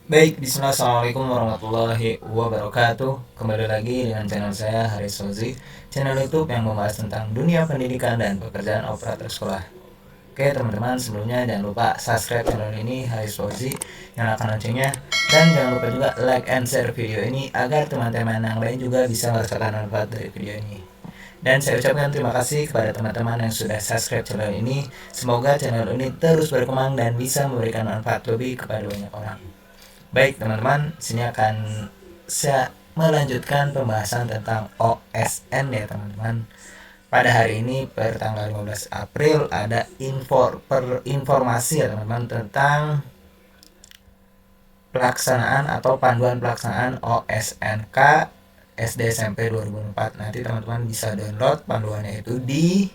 Baik, bismillah, assalamualaikum warahmatullahi wabarakatuh. Kembali lagi dengan channel saya, Haris Fauzi. Channel YouTube yang membahas tentang dunia pendidikan dan pekerjaan operator sekolah. Oke teman-teman, sebelumnya jangan lupa subscribe channel ini, Haris Fauzi, nyalakan loncengnya, dan jangan lupa juga like and share video ini agar teman-teman yang lain juga bisa merasakan manfaat dari video ini. Dan saya ucapkan terima kasih kepada teman-teman yang sudah subscribe channel ini. Semoga channel ini terus berkembang dan bisa memberikan manfaat lebih kepada banyak orang. Baik teman-teman, sini akan saya melanjutkan pembahasan tentang OSN ya teman-teman. Pada hari ini per tanggal 15 April ada informasi ya teman-teman tentang pelaksanaan atau panduan pelaksanaan OSNK SD SMP 2004. Nanti teman-teman bisa download panduannya itu di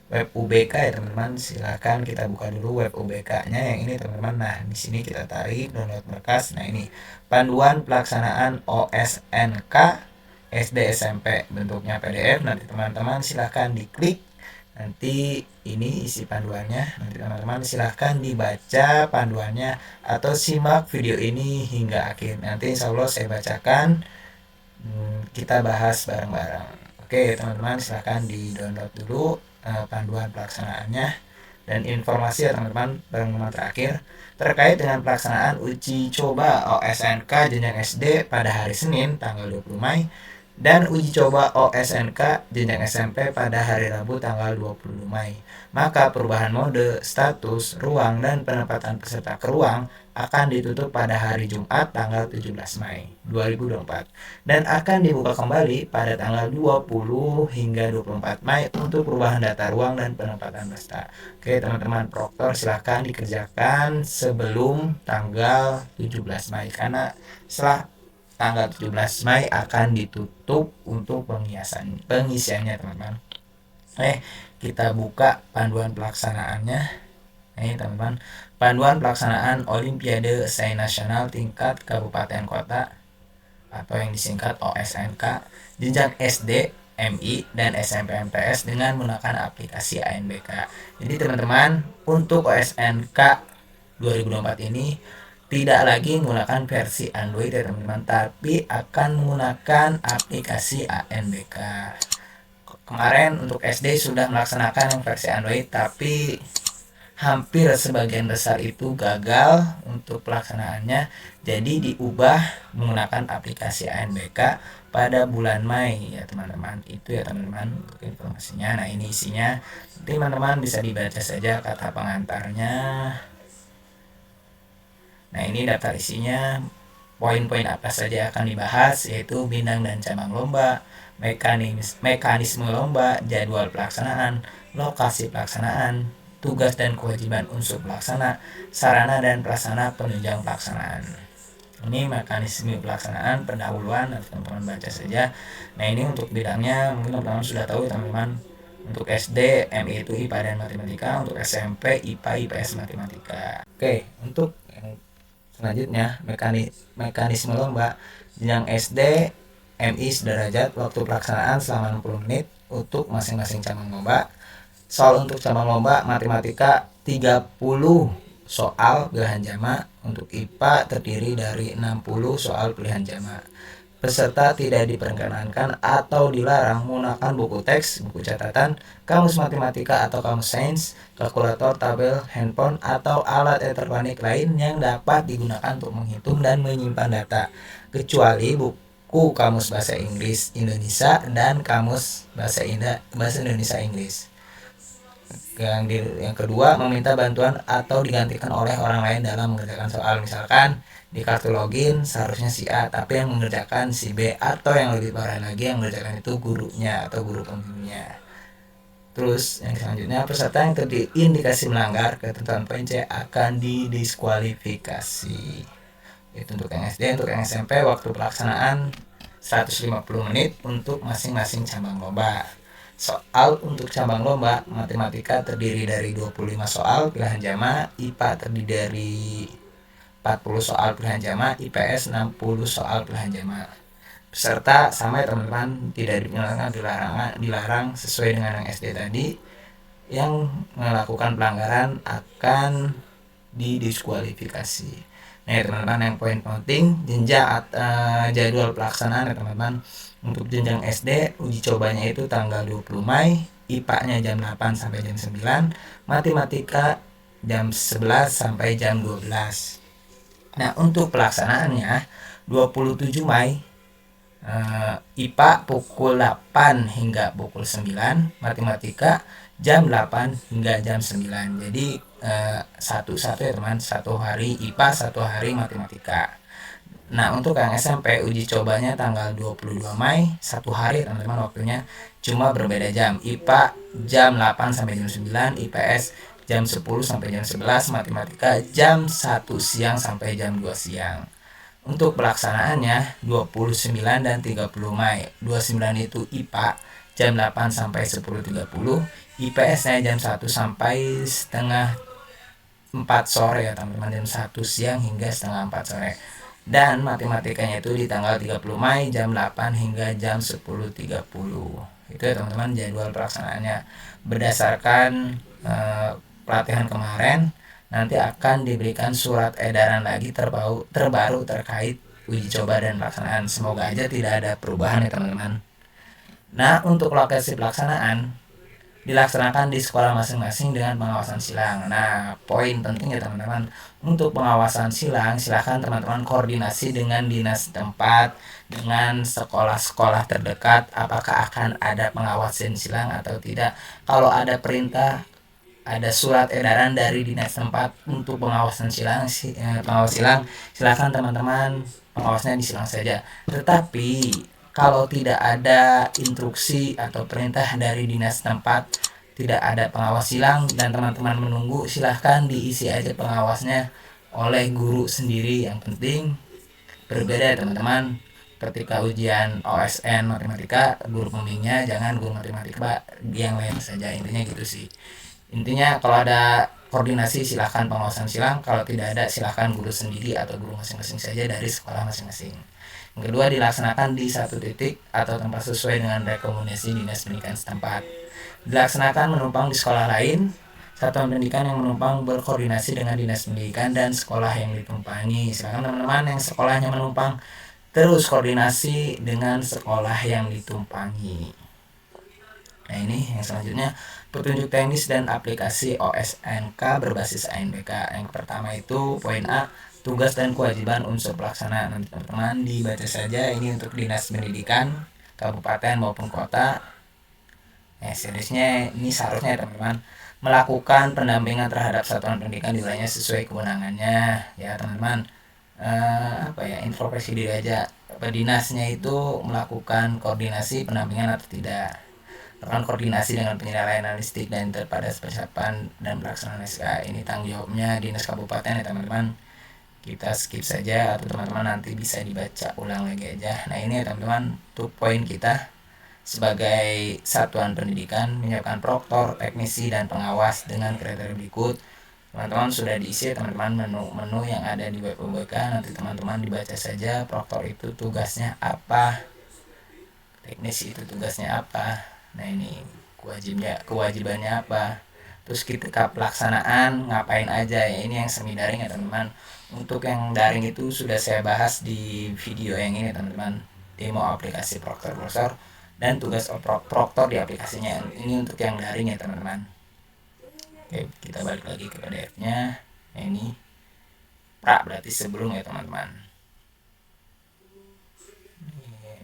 web UBK ya teman-teman. Silakan kita buka dulu web UBK-nya yang ini teman-teman. Nah, di sini kita tarik download berkas. Nah, ini panduan pelaksanaan OSNK SD SMP, bentuknya PDF. Nanti teman-teman silakan diklik. Nanti ini isi panduannya. Nanti teman-teman silahkan dibaca panduannya atau simak video ini hingga akhir. Nanti insya Allah saya bacakan, kita bahas bareng-bareng. Oke teman-teman, silahkan di download dulu panduan pelaksanaannya. Dan informasi ya teman-teman, pengumuman terakhir terkait dengan pelaksanaan uji coba OSNK jenjang SD pada hari Senin tanggal 20 Mei dan uji coba OSNK jenjang SMP pada hari Rabu tanggal 20 Mei. Maka perubahan mode, status, ruang, dan penempatan peserta ke ruang akan ditutup pada hari Jumat tanggal 17 Mei 2024 dan akan dibuka kembali pada tanggal 20 hingga 24 Mei untuk perubahan data ruang dan penempatan peserta. Oke teman-teman proktor, silahkan dikerjakan sebelum tanggal 17 Mei karena setelah tanggal 17 Mei akan ditutup untuk pengisiannya teman-teman. Kita buka panduan pelaksanaannya. Ini teman-teman, panduan pelaksanaan Olimpiade Sains Nasional tingkat Kabupaten Kota atau yang disingkat OSNK jenjang SD, MI, dan SMP MTS dengan menggunakan aplikasi ANBK. Jadi teman-teman, untuk OSNK 2024 ini tidak lagi menggunakan versi Android ya teman-teman, tapi akan menggunakan aplikasi ANBK. Kemarin untuk SD sudah melaksanakan yang versi Android, tapi hampir sebagian besar itu gagal untuk pelaksanaannya, jadi diubah menggunakan aplikasi ANBK pada bulan Mei ya teman-teman. Itu ya teman-teman untuk informasinya. Nah ini isinya, teman-teman bisa dibaca saja kata pengantarnya. Nah ini daftar isinya, poin-poin apa saja akan dibahas, yaitu bidang dan cabang lomba, mekanisme lomba, jadwal pelaksanaan, lokasi pelaksanaan, tugas dan kewajiban unsur pelaksana, sarana dan prasarana penunjang pelaksanaan. Ini mekanisme pelaksanaan pendahuluan, nanti teman-teman baca saja. Nah ini untuk bidangnya mungkin teman-teman sudah tahu ya teman-teman. Untuk SD, MI itu IPA dan Matematika. Untuk SMP, IPA, IPS, Matematika. Oke, untuk selanjutnya mekanisme lomba jenjang SD, MI sederajat, waktu pelaksanaan selama 60 menit untuk masing-masing cabang lomba. Soal untuk cabang lomba matematika 30 soal pilihan jamak. Untuk IPA terdiri dari 60 soal pilihan jamak. Peserta tidak diperkenankan atau dilarang menggunakan buku teks, buku catatan, kamus matematika atau kamus sains, kalkulator, tabel, handphone, atau alat elektronik lain yang dapat digunakan untuk menghitung dan menyimpan data, kecuali buku kamus bahasa Inggris Indonesia dan kamus bahasa Indonesia Inggris. Yang kedua, meminta bantuan atau digantikan oleh orang lain dalam mengerjakan soal. Misalkan di kartu login seharusnya si A, tapi yang mengerjakan si B, atau yang lebih parah lagi yang mengerjakan itu gurunya atau guru pembimbingnya. Terus yang selanjutnya, peserta yang terindikasi melanggar ketentuan poin C akan didiskualifikasi. Itu untuk yang SD. Untuk yang SMP, waktu pelaksanaan 150 menit untuk masing-masing cabang lomba. Soal untuk cabang lomba matematika terdiri dari 25 soal pilihan jamak, IPA terdiri dari 40 soal pilihan jamak, IPS 60 soal pilihan jamak. Peserta sama ya teman-teman, tidak dilarang sesuai dengan yang SD tadi. Yang melakukan pelanggaran akan didiskualifikasi. Nah teman-teman, yang poin penting jenjang jadwal pelaksanaan ya teman-teman. Untuk jenjang SD uji cobanya itu tanggal 20 Mei, IPA-nya jam 8 sampai jam 9, matematika jam 11 sampai jam 12. Nah untuk pelaksanaannya 27 Mei IPA pukul 8 hingga pukul 9, matematika jam 8 hingga jam 9. Jadi satu-satu ya teman, satu hari IPA, satu hari matematika. Nah untuk yang SMP uji cobanya tanggal 22 Mei, satu hari teman-teman waktunya, cuma berbeda jam. IPA jam 8 sampai jam 9, IPS jam 10 sampai jam 11, matematika jam 1 siang sampai jam 2 siang. Untuk pelaksanaannya 29 dan 30 Mei. 29 itu IPA jam 8 sampai 10.30, IPS-nya jam 1 sampai setengah 4 sore ya teman-teman, jam 1 siang hingga setengah 4 sore. Dan matematikanya itu di tanggal 30 Mei jam 8 hingga jam 10.30. Itu ya teman-teman jadwal pelaksanaannya. Berdasarkan pelatihan kemarin, nanti akan diberikan surat edaran lagi terbaru terkait uji coba dan pelaksanaan. Semoga aja tidak ada perubahan ya teman-teman. Nah untuk lokasi pelaksanaan dilaksanakan di sekolah masing-masing dengan pengawasan silang. Nah, poin penting ya teman-teman, untuk pengawasan silang silahkan teman-teman koordinasi dengan dinas tempat, dengan sekolah-sekolah terdekat, apakah akan ada pengawasan silang atau tidak. Kalau ada perintah, ada surat edaran dari dinas tempat untuk pengawasan silang, pengawas silang, silahkan teman-teman pengawasnya di silang saja. Tetapi kalau tidak ada instruksi atau perintah dari dinas tempat, tidak ada pengawas silang dan teman-teman menunggu, silahkan diisi aja pengawasnya oleh guru sendiri. Yang penting berbeda teman-teman, ketika ujian OSN matematika guru pembimbingnya jangan guru matematika yang lain saja, intinya gitu sih. Intinya kalau ada koordinasi silahkan pengawasan silang, kalau tidak ada silahkan guru sendiri atau guru masing-masing saja dari sekolah masing-masing. Yang kedua, dilaksanakan di satu titik atau tempat sesuai dengan rekomendasi dinas pendidikan setempat. Dilaksanakan menumpang di sekolah lain, satuan pendidikan yang menumpang berkoordinasi dengan dinas pendidikan dan sekolah yang ditumpangi. Silakan teman-teman yang sekolahnya menumpang terus koordinasi dengan sekolah yang ditumpangi. Nah ini yang selanjutnya, petunjuk teknis dan aplikasi OSNK berbasis ANBK. Yang pertama itu poin A, tugas dan kewajiban unsur pelaksana. Nanti teman-teman dibaca saja, ini untuk dinas pendidikan kabupaten maupun kota. Seriusnya ini seharusnya teman-teman melakukan pendampingan terhadap satuan pendidikan di wilayahnya sesuai kewenangannya ya teman-teman. Introspeksi diri aja, dinasnya itu melakukan koordinasi pendampingan atau tidak, lakukan koordinasi dengan penilaian analitik dan pada persiapan dan pelaksanaan SK. Ini tanggung jawabnya dinas kabupaten ya teman-teman, kita skip saja atau teman-teman nanti bisa dibaca ulang lagi aja. Nah ini ya teman-teman, untuk poin kita sebagai satuan pendidikan menyiapkan proktor, teknisi, dan pengawas dengan kriteria berikut. Teman-teman sudah diisi teman-teman menu-menu yang ada di web UBK, nanti teman-teman dibaca saja. Proktor itu tugasnya apa, teknisi itu tugasnya apa, nah ini kewajibannya apa, terus ketika pelaksanaan ngapain aja ya. Ini yang semi daring ya teman-teman. Untuk yang daring itu sudah saya bahas di video yang ini teman-teman, demo aplikasi Proktor Browser dan tugas Proktor di aplikasinya. Ini untuk yang daring ya teman-teman. Oke, kita balik lagi ke PDF-nya. Nah ini pra berarti sebelum ya teman-teman.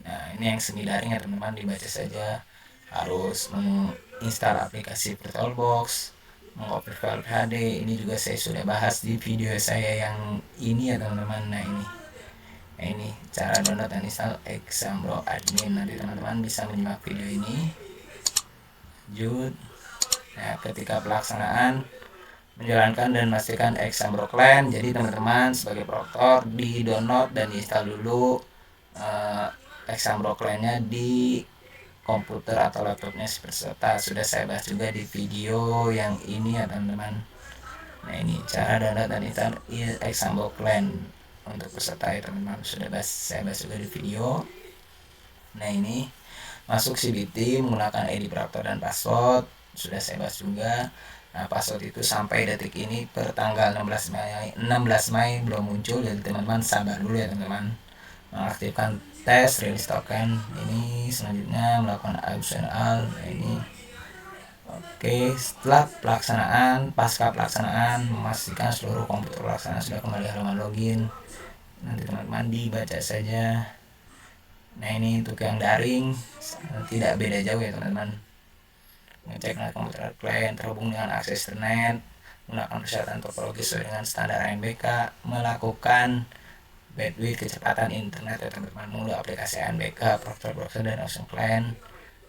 Nah ini yang semi daring ya teman-teman, dibaca saja. Harus menginstal aplikasi VirtualBox, mengcopy file HD. Ini juga saya sudah bahas di video saya yang ini ya teman-teman. Nah ini cara download dan install Exambro Admin. Nanti teman-teman bisa menyimak video ini. Lanjut. Nah ketika pelaksanaan menjalankan dan memastikan Exambro Client, jadi teman-teman sebagai proktor di download dan install dulu Exambro Client-nya di komputer atau laptopnya peserta. Sudah saya bahas juga di video yang ini ya teman-teman. Nah ini cara download dan install Exambro Client untuk peserta ya teman-teman, sudah saya bahas juga di video. Nah ini masuk CBT menggunakan ID proktor dan password, sudah saya bahas juga. Nah, password itu sampai detik ini per tanggal 16 Mei belum muncul, jadi teman-teman sabar dulu ya teman-teman. Mengaktifkan tes rilis token ini, selanjutnya melakukan optional ini. Oke, setelah pasca pelaksanaan, memastikan seluruh komputer pelaksanaan sudah kembali halaman login. Nanti teman-teman dibaca saja. Nah, ini untuk yang daring tidak beda jauh ya teman-teman. Ngecek komputer klien terhubung dengan akses internet, menggunakan persyaratan topologi sesuai dengan standar ANBK, melakukan bandwidth kecepatan internet ya teman-teman, mengunduh aplikasi ANBK, proxy dan option client,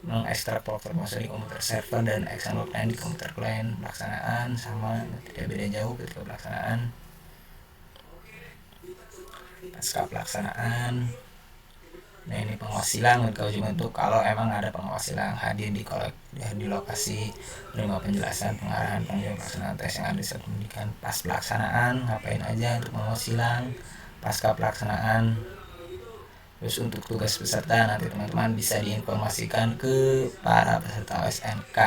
mengekstrak proxy di komputer server dan external client di komputer klien. Pelaksanaan sama, tidak beda jauh ketika pelaksanaan. Pasca pelaksanaan, nah ini pengawas silang untuk uji bentuk. Kalau emang ada pengawas silang hadir di lokasi, menerima penjelasan pengarahan penunjukan pelaksanaan tes yang ada di saat pendidikan. Pas pelaksanaan ngapain aja untuk pengawas silang, pasca pelaksanaan. Terus untuk tugas peserta nanti teman-teman bisa diinformasikan ke para peserta OSNK.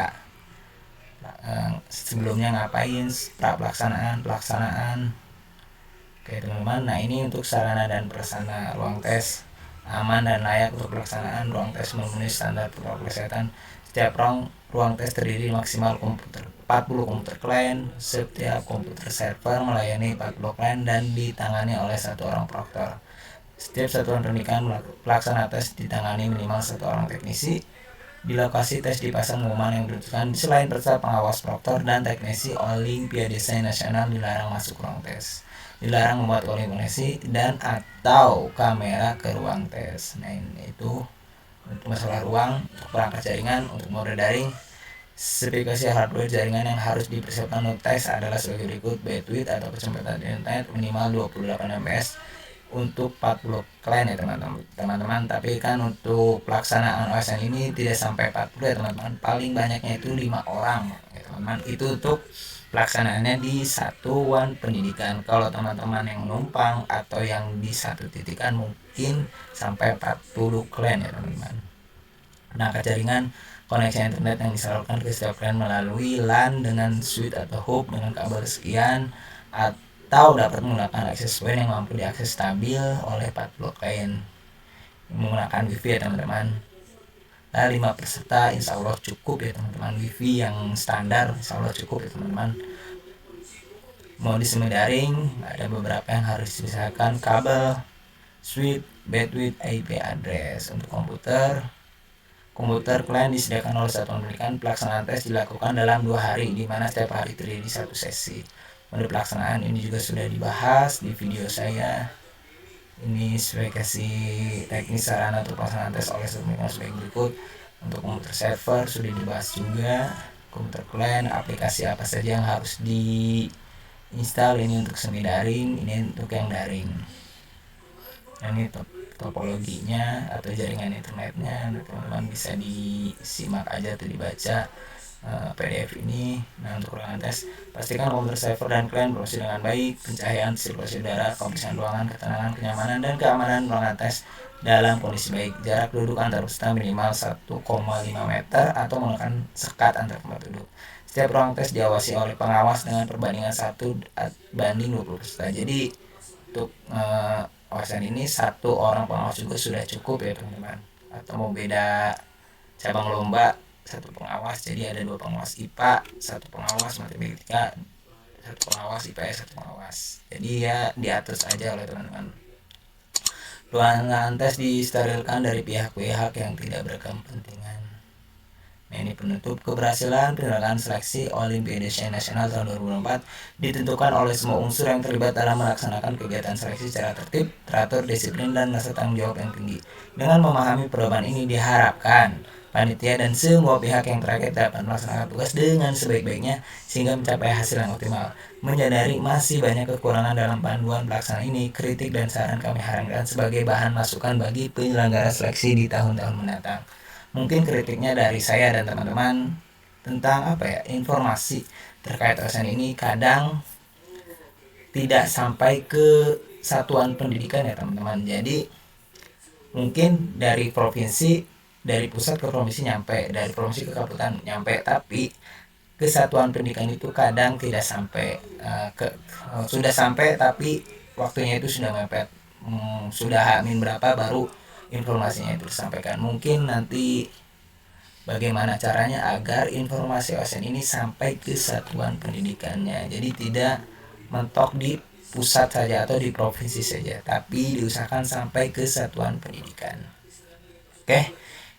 Sebelumnya ngapain, pelaksanaan. Oke teman-teman, nah ini untuk sarana dan prasarana ruang tes aman dan layak untuk pelaksanaan. Ruang tes memenuhi standar protokol kesehatan. Setiap ruang tes terdiri maksimal 40 komputer klien. Setiap komputer server melayani 40 klien dan ditangani oleh satu orang proktor. Setiap satuan pendidikan pelaksana tes ditangani minimal satu orang teknisi. Di lokasi tes dipasang pengumuman yang bertuliskan selain peserta pengawas proktor dan teknisi Olimpiade Nasional dilarang masuk ruang tes. Dilarang membuat komunikasi dan atau kamera ke ruang tes. Nah ini itu untuk masalah ruang. Untuk perangkat jaringan, untuk mode daring, spesifikasi hardware jaringan yang harus dipersiapkan untuk tes adalah sebagai berikut: bandwidth atau kecepatan internet minimal 28 Mbps untuk 40 klien ya teman-teman. Tapi kan untuk pelaksanaan OSN ini tidak sampai 40 ya teman-teman, paling banyaknya itu 5 orang ya teman-teman. Itu untuk pelaksanaannya di satuan pendidikan. Kalau teman-teman yang numpang atau yang di satu titikan mungkin sampai 40 klien ya teman-teman. Nah, jaringan koneksi internet yang disalurkan ke setiap klien melalui LAN dengan switch atau hub dengan kabel sekian, atau dapat menggunakan akses WAN yang mampu diakses stabil oleh 40 klien menggunakan WiFi ya teman-teman. Nah, 5 peserta insya Allah cukup ya teman-teman. WiFi yang standar insya Allah cukup ya teman-teman. Mau di semi daring ada beberapa yang harus dipisahkan: kabel, switch, bandwidth, IP address. Untuk komputer klien disediakan oleh satuan pendidikan. Pelaksanaan tes dilakukan dalam 2 hari, di mana setiap hari terdiri 1 sesi. Mode pelaksanaan ini juga sudah dibahas di video saya. Ini spesifikasi teknis sarana untuk pelaksanaan tes oleh sebelumnya sebagai berikut. Untuk komputer server sudah dibahas juga. Komputer klien, aplikasi apa saja yang harus diinstal. Ini untuk semi daring, ini untuk yang daring. Ini topologinya atau jaringan internetnya, teman-teman bisa disimak aja atau dibaca PDF ini. Nah, untuk ruangan tes, pastikan komputer server dan klien berfungsi dengan baik. Pencahayaan, sirkulasi udara, kebersihan ruangan, ketenangan, kenyamanan, dan keamanan ruangan tes dalam kondisi baik. Jarak duduk antar peserta minimal 1,5 meter atau menggunakan sekat antar tempat duduk. Setiap ruang tes diawasi oleh pengawas dengan perbandingan 1:20 peserta. Jadi untuk awasan ini 1 orang pengawas juga sudah cukup ya teman-teman. Atau mau beda cabang lomba, 1 pengawas, jadi ada 2 pengawas IPA, 1 pengawas matematika, 1 pengawas IPS, 1 pengawas. Jadi ya diatur saja oleh teman-teman. Ruangan tes disterilkan dari pihak-pihak yang tidak berkepentingan. Nah, ini penutup keberhasilan penyelenggaraan seleksi Olimpiade Nasional tahun 2024 ditentukan oleh semua unsur yang terlibat dalam melaksanakan kegiatan seleksi secara tertib, teratur, disiplin, dan rasa tanggung jawab yang tinggi. Dengan memahami pedoman ini diharapkan panitia dan semua pihak yang terkait dapat melaksanakan tugas dengan sebaik-baiknya sehingga mencapai hasil yang optimal. Menyadari masih banyak kekurangan dalam panduan pelaksanaan ini, kritik dan saran kami harapkan sebagai bahan masukan bagi penyelenggara seleksi di tahun-tahun mendatang. Mungkin kritiknya dari saya dan teman-teman tentang informasi terkait OSN ini kadang tidak sampai ke satuan pendidikan ya teman-teman. Jadi mungkin dari pusat ke provinsi nyampe, dari provinsi ke kabupaten nyampe, tapi kesatuan pendidikan itu kadang tidak sampai sudah sampai tapi waktunya itu sudah mepet, sudah hamin berapa baru informasinya itu disampaikan. Mungkin nanti bagaimana caranya agar informasi OSN ini sampai ke satuan pendidikannya, jadi tidak mentok di pusat saja atau di provinsi saja, tapi diusahakan sampai ke satuan pendidikan. Oke,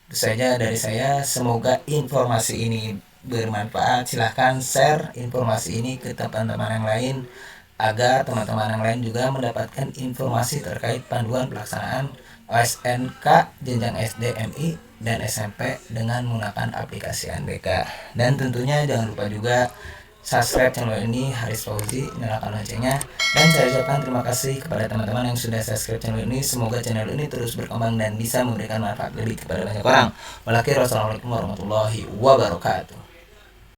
itu saja dari saya. Semoga informasi ini bermanfaat. Silahkan share informasi ini ke teman-teman yang lain agar teman-teman yang lain juga mendapatkan informasi terkait panduan pelaksanaan OSNK jenjang SD, MI, dan SMP dengan menggunakan aplikasi NBK. Dan tentunya jangan lupa juga subscribe channel ini, Haris Fauzi, nyalakan loncengnya. Dan saya ucapkan terima kasih kepada teman-teman yang sudah subscribe channel ini. Semoga channel ini terus berkembang dan bisa memberikan manfaat lebih kepada banyak orang. Wassalamualaikum warahmatullahi wabarakatuh.